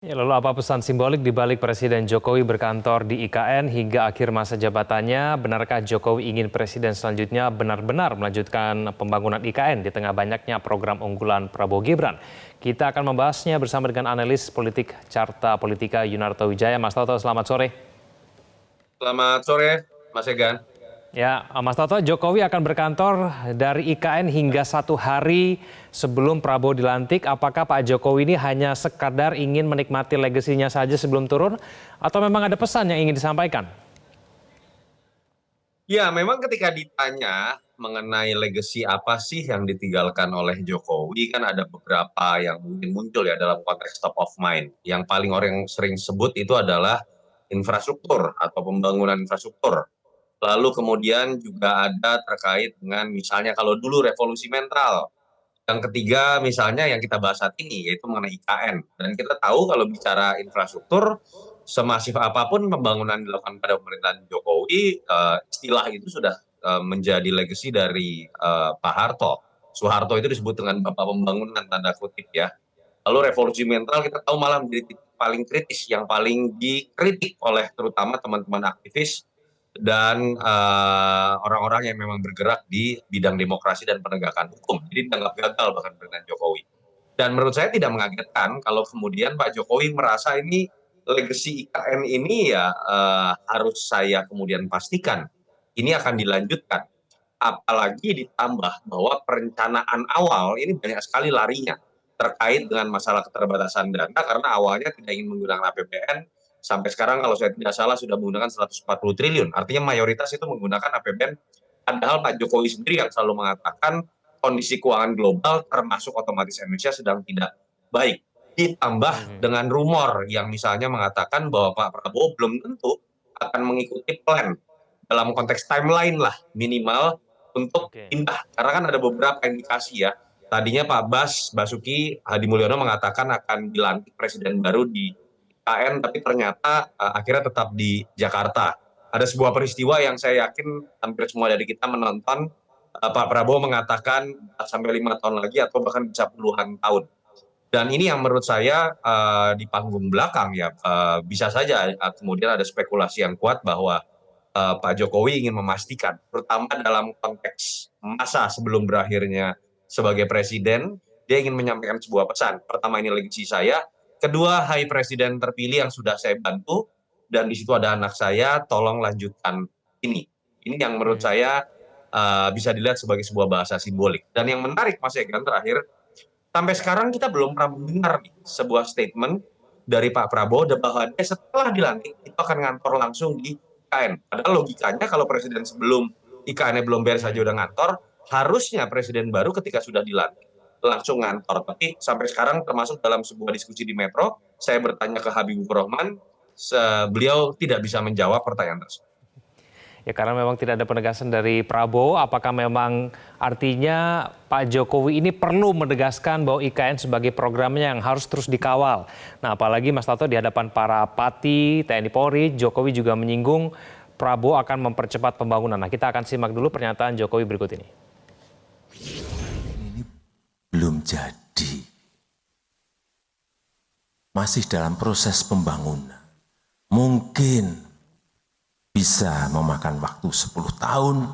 Ya, lalu apa pesan simbolik di balik Presiden Jokowi berkantor di IKN hingga akhir masa jabatannya? Benarkah Jokowi ingin presiden selanjutnya benar-benar melanjutkan pembangunan IKN di tengah banyaknya program unggulan Prabowo Gibran? Kita akan membahasnya bersama dengan analis politik Carta Politika Yunarto Wijaya. Mas Toto, selamat sore. Selamat sore, Mas Egan. Ya, Mas Toto, Jokowi akan berkantor dari IKN hingga 1 hari sebelum Prabowo dilantik. Apakah Pak Jokowi ini hanya sekadar ingin menikmati legasinya saja sebelum turun? Atau memang ada pesan yang ingin disampaikan? Ya, memang ketika ditanya mengenai legasi apa sih yang ditinggalkan oleh Jokowi, kan ada beberapa yang mungkin muncul ya dalam konteks top of mind. Yang paling orang sering sebut itu adalah infrastruktur atau pembangunan infrastruktur. Lalu kemudian juga ada terkait dengan misalnya kalau dulu revolusi mental. Yang ketiga misalnya yang kita bahas saat ini yaitu mengenai IKN. Dan kita tahu kalau bicara infrastruktur, semasif apapun pembangunan dilakukan pada pemerintahan Jokowi, istilah itu sudah menjadi legacy dari Pak Harto. Soeharto itu disebut dengan bapak pembangunan tanda kutip ya. Lalu revolusi mental kita tahu malah menjadi titik paling kritis yang paling dikritik oleh terutama teman-teman aktivis dan orang-orang yang memang bergerak di bidang demokrasi dan penegakan hukum. Jadi dianggap gagal bahkan pemerintahan Jokowi. Dan menurut saya tidak mengagetkan kalau kemudian Pak Jokowi merasa ini legacy IKN ini ya harus saya kemudian pastikan ini akan dilanjutkan. Apalagi ditambah bahwa perencanaan awal ini banyak sekali larinya terkait dengan masalah keterbatasan dana karena awalnya tidak ingin menggunakan APBN. Sampai sekarang kalau saya tidak salah sudah menggunakan 140 triliun. Artinya mayoritas itu menggunakan APBN. Padahal Pak Jokowi sendiri yang selalu mengatakan kondisi keuangan global termasuk otomatis Indonesia sedang tidak baik. Ditambah dengan rumor yang misalnya mengatakan bahwa Pak Prabowo belum tentu akan mengikuti plan dalam konteks timeline lah minimal untuk Oke. pindah. Karena kan ada beberapa indikasi ya. Tadinya Pak Basuki Hadi Mulyono mengatakan akan dilantik presiden baru di IKN, tapi ternyata akhirnya tetap di Jakarta. Ada sebuah peristiwa yang saya yakin hampir semua dari kita menonton. Pak Prabowo mengatakan 4 sampai 5 tahun lagi atau bahkan bisa puluhan tahun. Dan ini yang menurut saya di panggung belakang ya bisa saja kemudian ada spekulasi yang kuat bahwa Pak Jokowi ingin memastikan, terutama dalam konteks masa sebelum berakhirnya sebagai presiden, dia ingin menyampaikan sebuah pesan. Pertama, ini legasi saya. Kedua, hai presiden terpilih yang sudah saya bantu, dan di situ ada anak saya, tolong lanjutkan ini. Ini yang menurut Mhm. saya bisa dilihat sebagai sebuah bahasa simbolik. Dan yang menarik, Mas Egan, terakhir, sampai sekarang kita belum pernah mendengar nih, sebuah statement dari Pak Prabowo bahwa dia setelah dilantik itu akan ngantor langsung di IKN. Padahal logikanya kalau presiden sebelum IKN-nya belum beres saja udah ngantor, harusnya presiden baru ketika sudah dilantik langsung ngantor. Tapi sampai sekarang termasuk dalam sebuah diskusi di Metro, saya bertanya ke Habibur Rahman, beliau tidak bisa menjawab pertanyaan tersebut. Ya, karena memang tidak ada penegasan dari Prabowo, apakah memang artinya Pak Jokowi ini perlu menegaskan bahwa IKN sebagai programnya yang harus terus dikawal. Nah, apalagi Mas Tato di hadapan para pati, TNI Polri, Jokowi juga menyinggung Prabowo akan mempercepat pembangunan. Nah, kita akan simak dulu pernyataan Jokowi berikut ini. Ini belum jadi, masih dalam proses pembangunan. Mungkin bisa memakan waktu 10 tahun,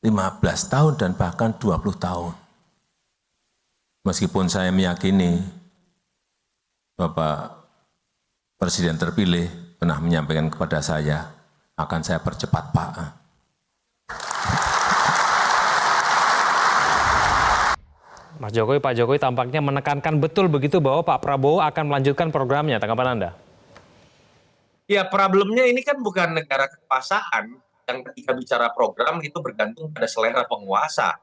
15 tahun, dan bahkan 20 tahun. Meskipun saya meyakini Bapak Presiden terpilih pernah menyampaikan kepada saya, akan saya percepat, Pak. Pak Jokowi tampaknya menekankan betul begitu bahwa Pak Prabowo akan melanjutkan programnya. Tanggapan Anda? Ya, problemnya ini kan bukan negara kekuasaan yang ketika bicara program itu bergantung pada selera penguasa.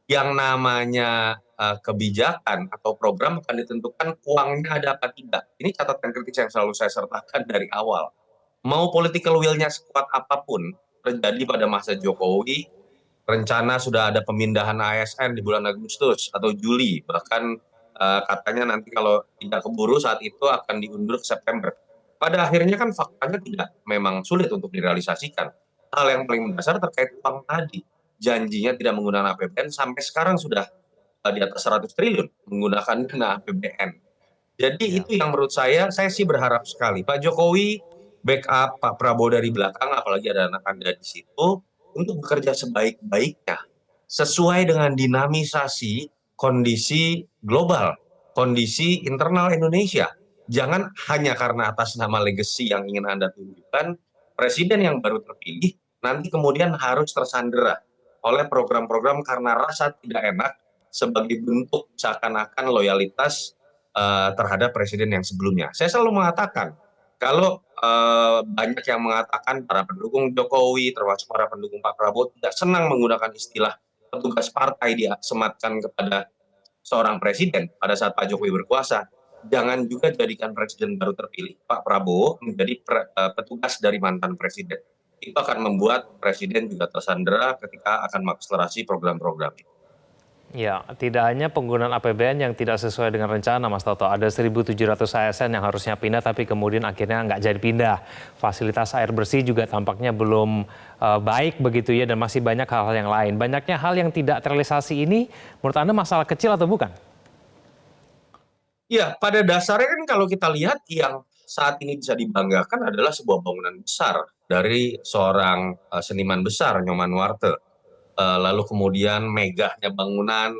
Yang namanya kebijakan atau program akan ditentukan uangnya ada apa tidak. Ini catatan kritis yang selalu saya sertakan dari awal. Mau political will-nya sekuat apapun terjadi pada masa Jokowi, rencana sudah ada pemindahan ASN di bulan Agustus atau Juli, bahkan katanya nanti kalau tidak keburu saat itu akan diundur ke September. Pada akhirnya kan faktanya tidak memang sulit untuk direalisasikan. Hal yang paling mendasar terkait uang tadi. Janjinya tidak menggunakan APBN sampai sekarang sudah di atas 100 triliun menggunakan dana APBN. Jadi Ya. itu yang menurut saya sih berharap sekali Pak Jokowi backup Pak Prabowo dari belakang, apalagi ada anak Anda di situ, untuk bekerja sebaik-baiknya, sesuai dengan dinamisasi kondisi global, kondisi internal Indonesia. Jangan hanya karena atas nama legacy yang ingin Anda tunjukkan, presiden yang baru terpilih nanti kemudian harus tersandera oleh program-program karena rasa tidak enak sebagai bentuk seakan-akan loyalitas terhadap presiden yang sebelumnya. Saya selalu mengatakan, kalau banyak yang mengatakan para pendukung Jokowi, termasuk para pendukung Pak Prabowo, tidak senang menggunakan istilah petugas partai disematkan kepada seorang presiden pada saat Pak Jokowi berkuasa, jangan juga jadikan presiden baru terpilih, Pak Prabowo, menjadi petugas dari mantan presiden. Itu akan membuat presiden juga tersandera ketika akan mengakselerasi program-program itu. Ya, tidak hanya penggunaan APBN yang tidak sesuai dengan rencana, Mas Toto. Ada 1.700 ASN yang harusnya pindah, tapi kemudian akhirnya nggak jadi pindah. Fasilitas air bersih juga tampaknya belum baik begitu ya, dan masih banyak hal-hal yang lain. Banyaknya hal yang tidak terrealisasi ini, menurut Anda masalah kecil atau bukan? Ya, pada dasarnya kan kalau kita lihat yang saat ini bisa dibanggakan adalah sebuah bangunan besar dari seorang seniman besar, Nyoman Nuarte. Lalu kemudian megahnya bangunan,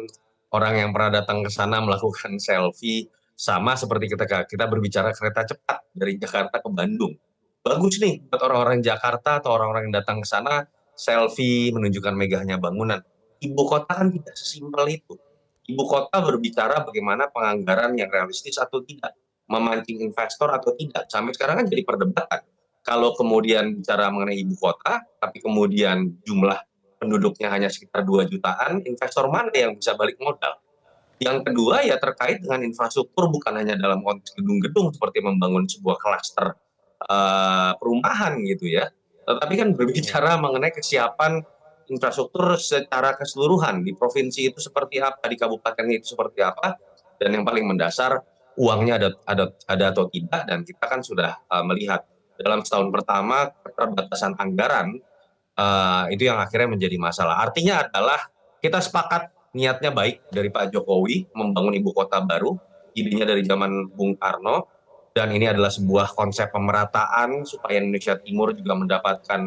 orang yang pernah datang ke sana melakukan selfie, sama seperti ketika kita berbicara kereta cepat dari Jakarta ke Bandung. Bagus nih buat orang-orang Jakarta atau orang-orang yang datang ke sana, selfie menunjukkan megahnya bangunan. Ibu kota kan tidak sesimpel itu. Ibu kota berbicara bagaimana penganggaran yang realistis atau tidak, memancing investor atau tidak. Sampai sekarang kan jadi perdebatan. Kalau kemudian bicara mengenai ibu kota, tapi kemudian jumlah penduduknya hanya sekitar 2 jutaan, investor mana yang bisa balik modal? Yang kedua ya terkait dengan infrastruktur, bukan hanya dalam konteks gedung-gedung seperti membangun sebuah klaster perumahan gitu ya, tetapi kan Ya. berbicara mengenai kesiapan infrastruktur secara keseluruhan di provinsi itu seperti apa, di kabupaten itu seperti apa, dan yang paling mendasar uangnya ada atau tidak, dan kita kan sudah melihat dalam setahun pertama keterbatasan anggaran itu yang akhirnya menjadi masalah. Artinya adalah kita sepakat niatnya baik dari Pak Jokowi membangun ibu kota baru, idenya dari zaman Bung Karno, dan ini adalah sebuah konsep pemerataan supaya Indonesia Timur juga mendapatkan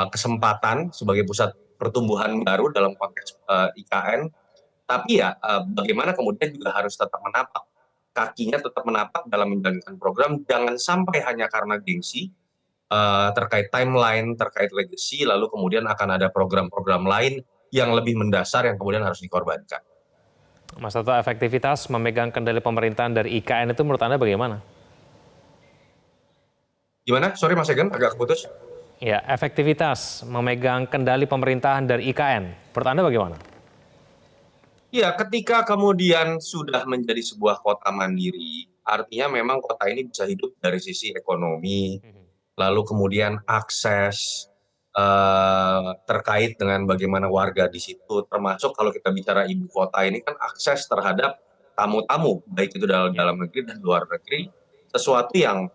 kesempatan sebagai pusat pertumbuhan baru dalam konteks IKN. Tapi ya bagaimana kemudian juga harus tetap menapak kakinya, tetap menapak dalam menjalankan program, jangan sampai hanya karena gengsi terkait timeline, terkait legacy, lalu kemudian akan ada program-program lain yang lebih mendasar yang kemudian harus dikorbankan. Mas Toto, efektivitas memegang kendali pemerintahan dari IKN itu menurut Anda bagaimana? Gimana? Sorry Mas Egen, agak putus. Ya, efektivitas memegang kendali pemerintahan dari IKN, menurut Anda bagaimana? Ya, ketika kemudian sudah menjadi sebuah kota mandiri, artinya memang kota ini bisa hidup dari sisi ekonomi, lalu kemudian akses terkait dengan bagaimana warga di situ, termasuk kalau kita bicara ibu kota ini kan akses terhadap tamu-tamu, baik itu dalam Ya. dalam negeri dan luar negeri, sesuatu yang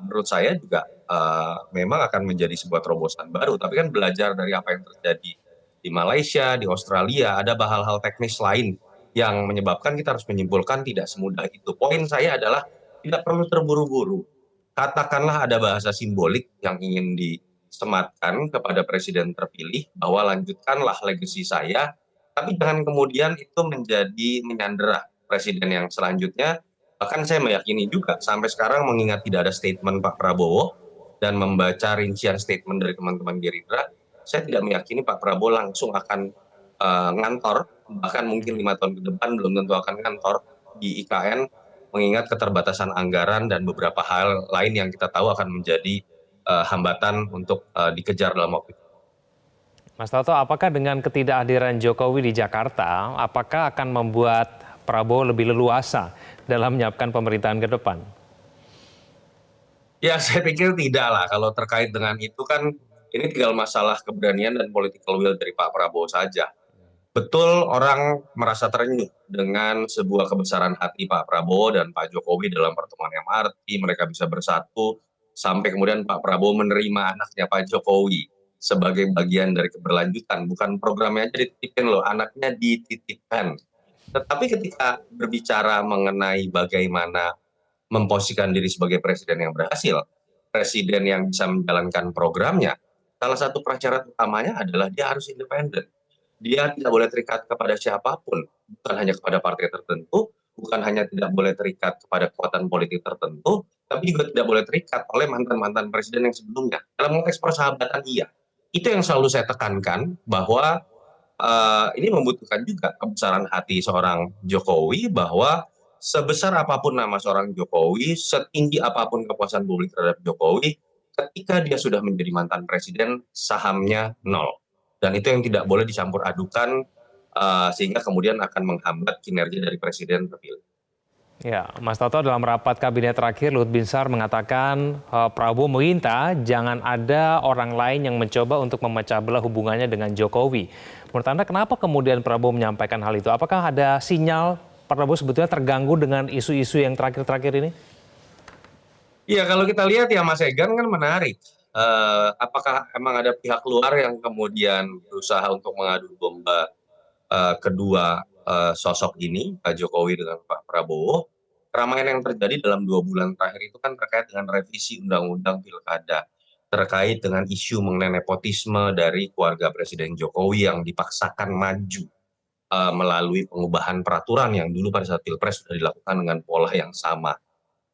menurut saya juga memang akan menjadi sebuah terobosan baru. Tapi kan belajar dari apa yang terjadi di Malaysia, di Australia, ada hal-hal teknis lain yang menyebabkan kita harus menyimpulkan tidak semudah itu. Poin saya adalah tidak perlu terburu-buru. Katakanlah ada bahasa simbolik yang ingin disematkan kepada presiden terpilih bahwa lanjutkanlah legasi saya, tapi jangan kemudian itu menjadi menyandera presiden yang selanjutnya. Bahkan saya meyakini juga sampai sekarang mengingat tidak ada statement Pak Prabowo dan membaca rincian statement dari teman-teman Gerindra, saya tidak meyakini Pak Prabowo langsung akan ngantor, bahkan mungkin 5 tahun ke depan belum tentu akan ngantor di IKN, mengingat keterbatasan anggaran dan beberapa hal lain yang kita tahu akan menjadi hambatan untuk dikejar dalam waktu itu. Mas Toto, apakah dengan ketidakhadiran Jokowi di Jakarta, apakah akan membuat Prabowo lebih leluasa dalam menyiapkan pemerintahan ke depan? Ya, saya pikir tidak lah. Kalau terkait dengan itu kan ini tinggal masalah keberanian dan political will dari Pak Prabowo saja. Betul orang merasa terenyuh dengan sebuah kebesaran hati Pak Prabowo dan Pak Jokowi dalam pertemuan MRT, mereka bisa bersatu, sampai kemudian Pak Prabowo menerima anaknya Pak Jokowi sebagai bagian dari keberlanjutan. Bukan programnya aja dititipin loh, anaknya dititipkan. Tetapi ketika berbicara mengenai bagaimana memposisikan diri sebagai presiden yang berhasil, presiden yang bisa menjalankan programnya, salah satu prasyarat utamanya adalah dia harus independen. Dia tidak boleh terikat kepada siapapun, bukan hanya kepada partai tertentu, bukan hanya tidak boleh terikat kepada kekuatan politik tertentu, tapi juga tidak boleh terikat oleh mantan-mantan presiden yang sebelumnya. Dalam konteks persahabatan iya. Itu yang selalu saya tekankan bahwa ini membutuhkan juga kebesaran hati seorang Jokowi bahwa sebesar apapun nama seorang Jokowi, setinggi apapun kepuasan publik terhadap Jokowi, ketika dia sudah menjadi mantan presiden, sahamnya nol. Dan itu yang tidak boleh dicampur adukan sehingga kemudian akan menghambat kinerja dari presiden terpilih. Ya, Mas Toto dalam rapat kabinet terakhir Luhut Binsar mengatakan Prabowo meminta jangan ada orang lain yang mencoba untuk memecah belah hubungannya dengan Jokowi. Menurut Anda kenapa kemudian Prabowo menyampaikan hal itu? Apakah ada sinyal Prabowo sebetulnya terganggu dengan isu-isu yang terakhir-terakhir ini? Iya, kalau kita lihat ya Mas Egan kan menarik. Apakah emang ada pihak luar yang kemudian berusaha untuk mengadu domba kedua sosok ini, Pak Jokowi dengan Pak Prabowo? Keramaian yang terjadi dalam 2 bulan terakhir itu kan terkait dengan revisi Undang-Undang Pilkada, terkait dengan isu mengenai nepotisme dari keluarga Presiden Jokowi yang dipaksakan maju melalui pengubahan peraturan yang dulu pada saat Pilpres sudah dilakukan dengan pola yang sama.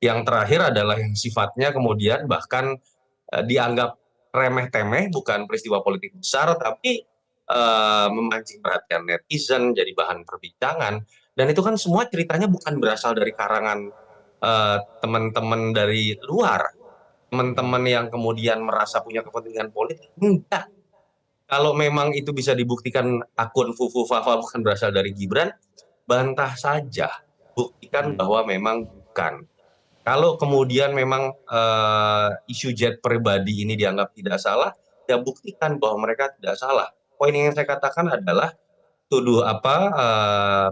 Yang terakhir adalah yang sifatnya kemudian bahkan dianggap remeh-temeh, bukan peristiwa politik besar, tapi memancing perhatian netizen, jadi bahan perbincangan. Dan itu kan semua ceritanya bukan berasal dari karangan teman-teman dari luar, teman-teman yang kemudian merasa punya kepentingan politik. Enggak. Kalau memang itu bisa dibuktikan akun Fufu Fafa bukan berasal dari Gibran, bantah saja. Buktikan bahwa memang bukan. Kalau kemudian memang isu jet pribadi ini dianggap tidak salah, ya buktikan bahwa mereka tidak salah. Poin yang saya katakan adalah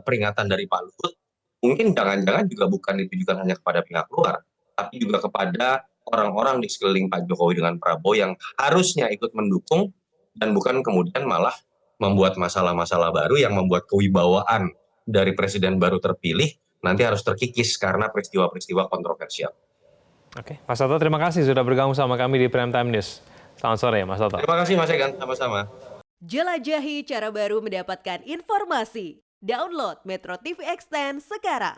peringatan dari Pak Luhut mungkin jangan-jangan juga bukan ditujukan hanya kepada pihak luar, tapi juga kepada orang-orang di sekeliling Pak Jokowi dengan Prabowo yang harusnya ikut mendukung dan bukan kemudian malah membuat masalah-masalah baru yang membuat kewibawaan dari presiden baru terpilih nanti harus terkikis karena peristiwa-peristiwa kontroversial. Oke, Mas Toto terima kasih sudah bergabung sama kami di Prime Time News. Selamat sore Mas Toto. Terima kasih Mas Egan, sama-sama. Jelajahi cara baru mendapatkan informasi. Download Metro TV Extend sekarang.